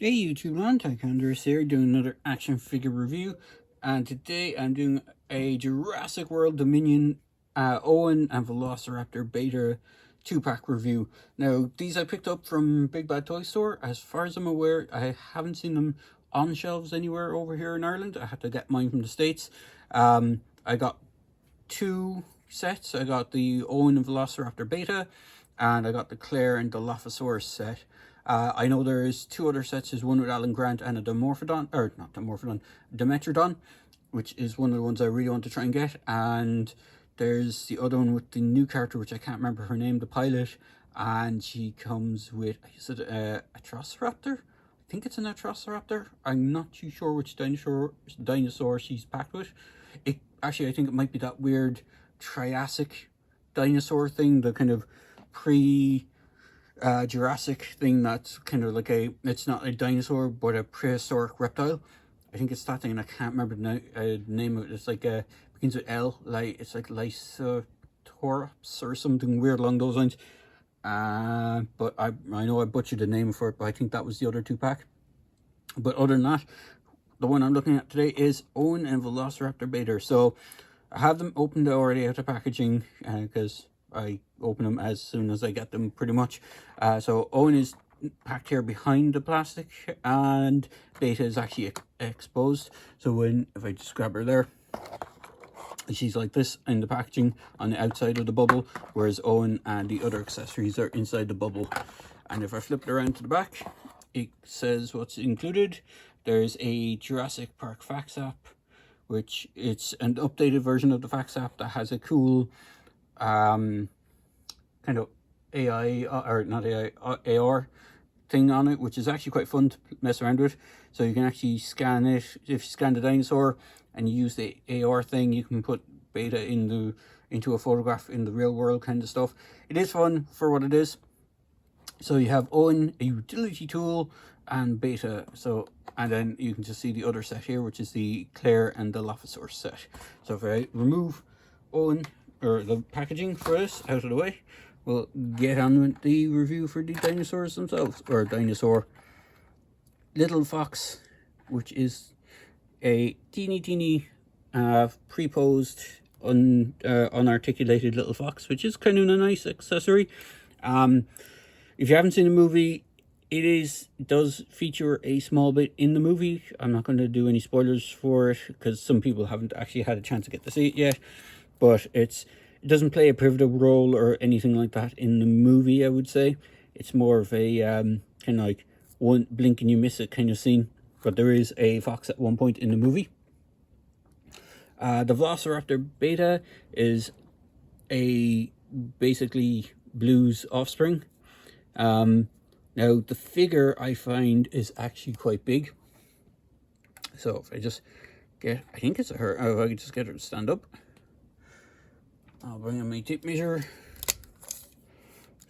Hey YouTube land, Tychondrus here doing another action figure review, and today I'm doing a Jurassic World Dominion Owen and Velociraptor Beta 2-pack review. Now these I picked up from Big Bad Toy Store. As far as I'm aware, I haven't seen them on shelves anywhere over here in Ireland. I had to get mine from the States. I got two sets. I got the Owen and Velociraptor Beta, and I got the Claire and Dilophosaurus set. I know there's two other sets. There's one with Alan Grant and a Dimorphodon, or not Dimorphodon, Dimetrodon, which is one of the ones I really want to try and get. And there's the other one with the new character, which I can't remember her name, the pilot, and she comes with, is it a Atrociraptor? I think it's an Atrociraptor. I'm not too sure which dinosaur she's packed with. Actually, I think it might be that weird Triassic dinosaur thing, the kind of pre Jurassic thing that's kind of like it's not a dinosaur but a prehistoric reptile. I think it's that thing, and I can't remember the name of it. It's like begins with L, like it's like Lysotops or something weird along those lines. But I know I butchered the name for it, but I think that was the other 2-pack. But other than that, the one I'm looking at today is Owen and Velociraptor Beta. So I have them opened already out of packaging because I open them as soon as I get them, pretty much. So Owen is packed here behind the plastic, and Beta is actually exposed. So if I just grab her there, she's like this in the packaging on the outside of the bubble, whereas Owen and the other accessories are inside the bubble. And if I flip it around to the back, it says what's included. There's a Jurassic Park facts app, which it's an updated version of the facts app that has a cool kind of AI, or not AI, AR thing on it, which is actually quite fun to mess around with. So you can actually scan it. If you scan the dinosaur and you use the AR thing, you can put Beta into a photograph in the real world kind of stuff. It is fun for what it is. So you have Owen, a utility tool, and Beta. So, and then you can just see the other set here, which is the Claire and the Dilophosaurus set. So if I remove Owen, or the packaging for this, out of the way, we'll get on with the review for the dinosaurs themselves, or dinosaur. Little Fox, which is a teeny pre-posed unarticulated little fox, which is kind of a nice accessory. If you haven't seen the movie, it does feature a small bit in the movie. I'm not going to do any spoilers for it because some people haven't actually had a chance to get to see it yet, but it doesn't play a pivotal role or anything like that in the movie. I would say it's more of a kind of like one blink and you miss it kind of scene, but there is a fox at one point in the movie. The Velociraptor Beta is a basically Blue's offspring. Now the figure I find is actually quite big. So if I just get, I think it's her, if I could just get her to stand up, I'll bring in my tape measure.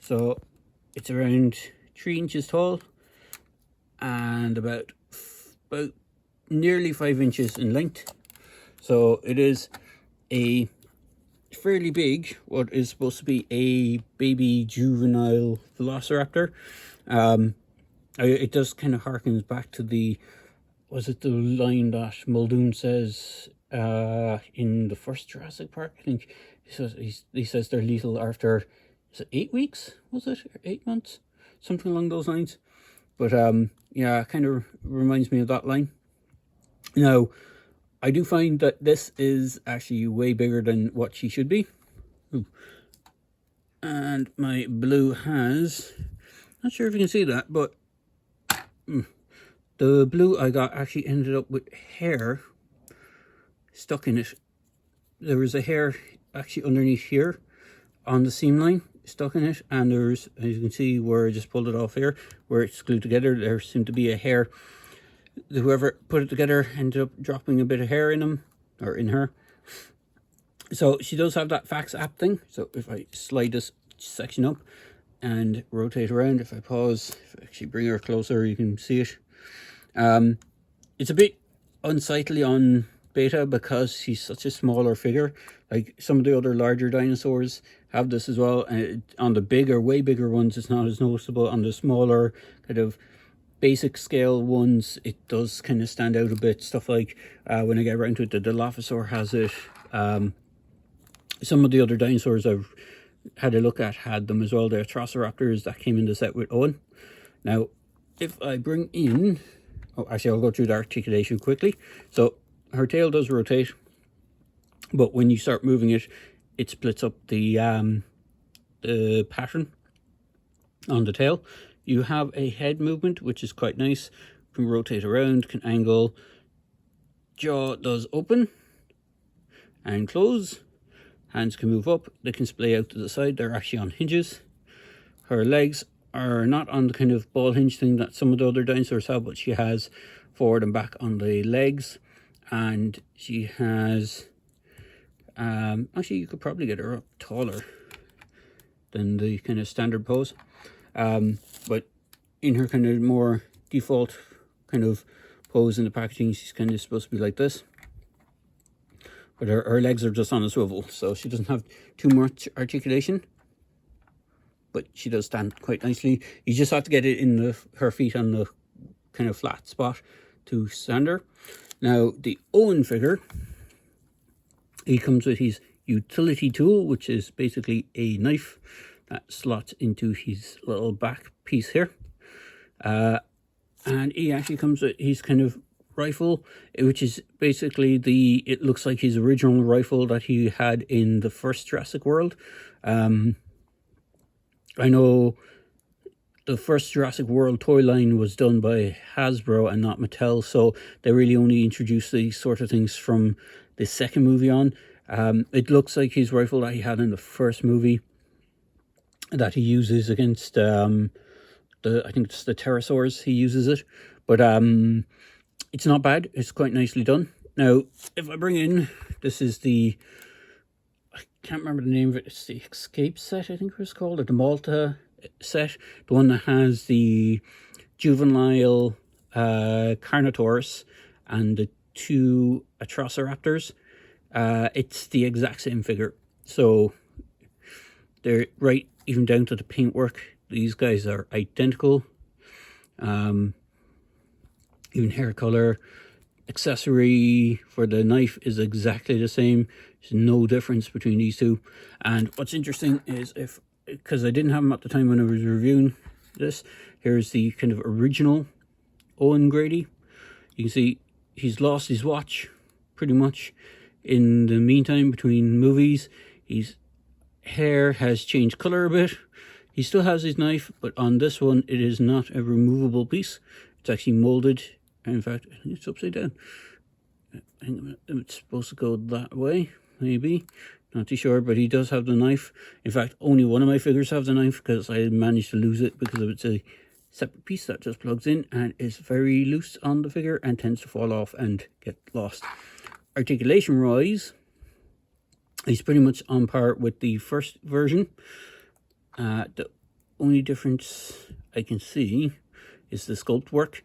So it's around 3 inches tall and about nearly 5 inches in length. So it is a fairly big, what is supposed to be a baby juvenile velociraptor. It does kind of harkens back to the, was it the line that Muldoon says in the first Jurassic Park? I think he says they're lethal after, is it 8 weeks? Was it, or 8 months? Something along those lines. But yeah, it kind of reminds me of that line. Now, I do find that this is actually way bigger than what she should be. Ooh. And my Blue has, not sure if you can see that, but the Blue I got actually ended up with hair stuck in it. There was a hair actually underneath here on the seam line stuck in it, and there's, as you can see where I just pulled it off here, where it's glued together, there seemed to be a hair. Whoever put it together ended up dropping a bit of hair in him, or in her. So she does have that fax app thing. So if I slide this section up and rotate around, if I pause, if I actually bring her closer, you can see it. It's a bit unsightly on Beta because she's such a smaller figure. Like some of the other larger dinosaurs have this as well. On the bigger, way bigger ones, it's not as noticeable. On the smaller kind of basic scale ones, it does kind of stand out a bit. Stuff like when I get around to it, the Dilophosaur has it. Some of the other dinosaurs I've had a look at had them as well. The Arthrosauraptors that came in the set with Owen. Now, if I bring in... Oh, actually, I'll go through the articulation quickly. So, her tail does rotate, but when you start moving it, it splits up the pattern on the tail. You have a head movement, which is quite nice. Can rotate around, can angle. Jaw does open and close. Hands can move up. They can splay out to the side. They're actually on hinges. Her legs are not on the kind of ball hinge thing that some of the other dinosaurs have, but she has forward and back on the legs. And she has... actually, you could probably get her up taller than the kind of standard pose. But in her kind of more default kind of pose in the packaging, she's kind of supposed to be like this. But her legs are just on a swivel, so she doesn't have too much articulation. But she does stand quite nicely. You just have to get it in her feet on the kind of flat spot to stand her. Now, the Owen figure, he comes with his utility tool, which is basically a knife that slots into his little back piece here. And he actually comes with his kind of rifle, which is basically it looks like his original rifle that he had in the first Jurassic World. I know the first Jurassic World toy line was done by Hasbro and not Mattel, so they really only introduced these sort of things from the second movie on. It looks like his rifle that he had in the first movie that he uses against I think it's the pterosaurs. He uses it, but it's not bad. It's quite nicely done. Now, if I bring in, this is the, I can't remember the name of it. It's the Escape set, I think it was called, or the Malta set, the one that has the juvenile Carnotaurus and the two Atrociraptors. It's the exact same figure, so they're right even down to the paintwork. These guys are identical. Even hair color, accessory for the knife is exactly the same. There's no difference between these two. And what's interesting is, because I didn't have them at the time when I was reviewing this, here's the kind of original Owen Grady. You can see he's lost his watch pretty much in the meantime between movies. His hair has changed color a bit. He still has his knife, but on this one it is not a removable piece. It's actually molded. In fact, I think it's upside down. I think it's supposed to go that way, maybe. Not too sure, but he does have the knife. In fact, only one of my figures have the knife because I managed to lose it because it's a separate piece that just plugs in and is very loose on the figure and tends to fall off and get lost. Articulation-wise, he's pretty much on par with the first version. The only difference I can see is the sculpt work.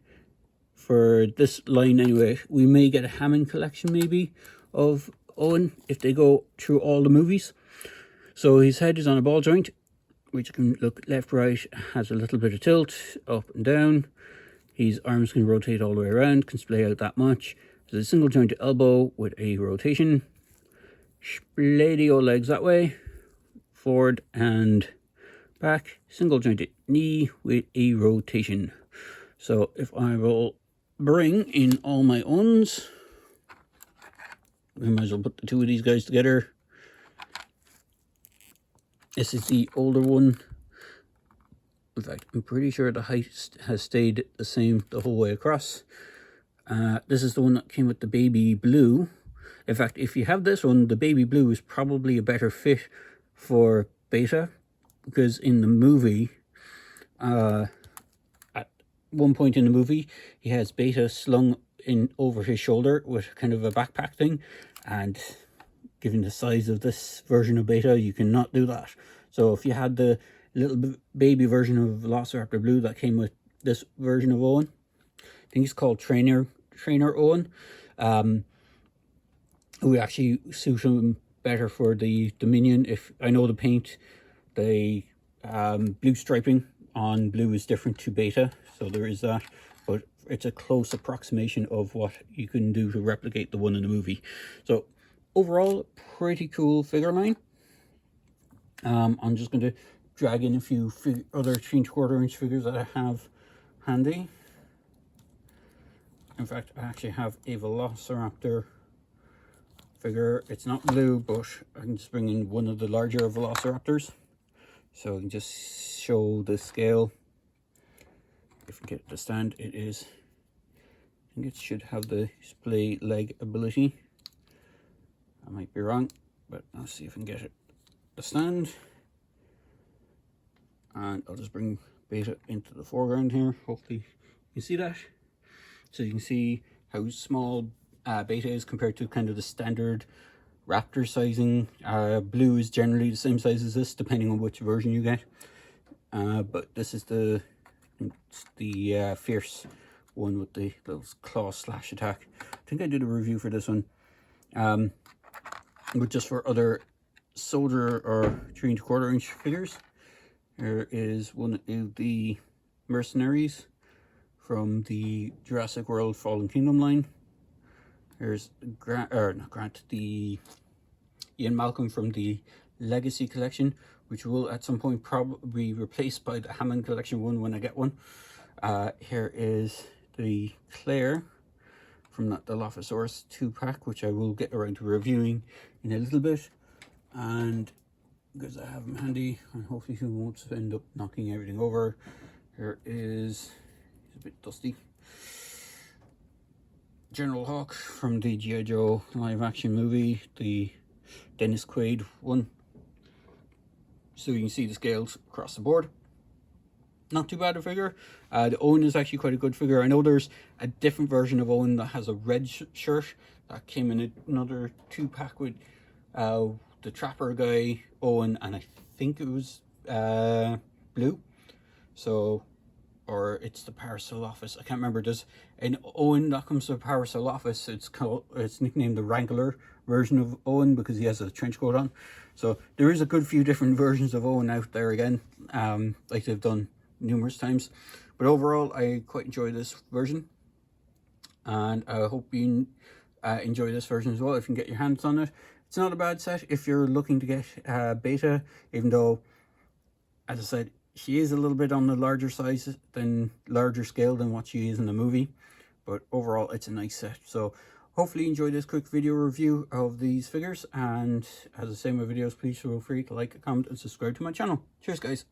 For this line anyway, we may get a Hammond collection maybe of Owen if they go through all the movies. So his head is on a ball joint, which can look left, right, has a little bit of tilt, up and down. His arms can rotate all the way around, can splay out that much. There's a single jointed elbow with a rotation. Spladio legs that way, forward and back. Single jointed knee with a rotation. So if I will bring in all my Owens, we might as well put the two of these guys together. This is the older one. In fact, I'm pretty sure the height has stayed the same the whole way across. This is the one that came with the baby blue. In fact, if you have this one, the baby blue is probably a better fit for Beta, because in the movie, at one point in the movie, he has Beta slung in over his shoulder with kind of a backpack thing, and given the size of this version of Beta, you cannot do that. So if you had the little baby version of Velociraptor Blue that came with this version of Owen, I think it's called Trainer Owen, would actually suit him better for the Dominion. If I know the paint, the blue striping on blue is different to Beta, so there is that. it's a close approximation of what you can do to replicate the one in the movie. So overall, pretty cool figure line. I'm just going to drag in a few other 3¼ inch figures that I have handy. In fact, I actually have a Velociraptor figure. It's not blue, but I can just bring in one of the larger Velociraptors, so I can just show the scale. If we get it to stand, it is, I think it should have the display leg ability. I might be wrong, but I'll see if I can get it to stand. And I'll just bring Beta into the foreground here. Hopefully you can see that. So you can see how small Beta is compared to kind of the standard Raptor sizing. Blue is generally the same size as this, depending on which version you get. But this is the fierce one with the little claw slash attack. I think I did a review for this one. But just for other soldier or 3¼ inch figures, here is one of the mercenaries from the Jurassic World Fallen Kingdom line. Here's the Ian Malcolm from the Legacy collection, which will at some point probably be replaced by the Hammond collection one when I get one. Here is the Claire from the Dilophosaurus 2-pack, which I will get around to reviewing in a little bit. And because I have them handy, and hopefully he won't end up knocking everything over. Here is, he's a bit dusty, General Hawk from the G.I. Joe live action movie, the Dennis Quaid one. So you can see the scales across the board. Not too bad a figure. The Owen is actually quite a good figure. I know there's a different version of Owen that has a red shirt that came in another 2-pack with the Trapper guy, Owen, and I think it was blue. So, or it's the Parasaurolophus. I can't remember. There's an Owen that comes to Parasaurolophus. It's nicknamed the Wrangler version of Owen because he has a trench coat on. So there is a good few different versions of Owen out there again, like they've done numerous times. But overall, I quite enjoy this version, and I hope you enjoy this version as well if you can get your hands on it. It's not a bad set if you're looking to get Beta, even though, as I said, she is a little bit on the larger scale than what she is in the movie. But overall, it's a nice set. So hopefully you enjoyed this quick video review of these figures. And as I say in my videos, please feel free to like, comment, and subscribe to my channel. Cheers, guys.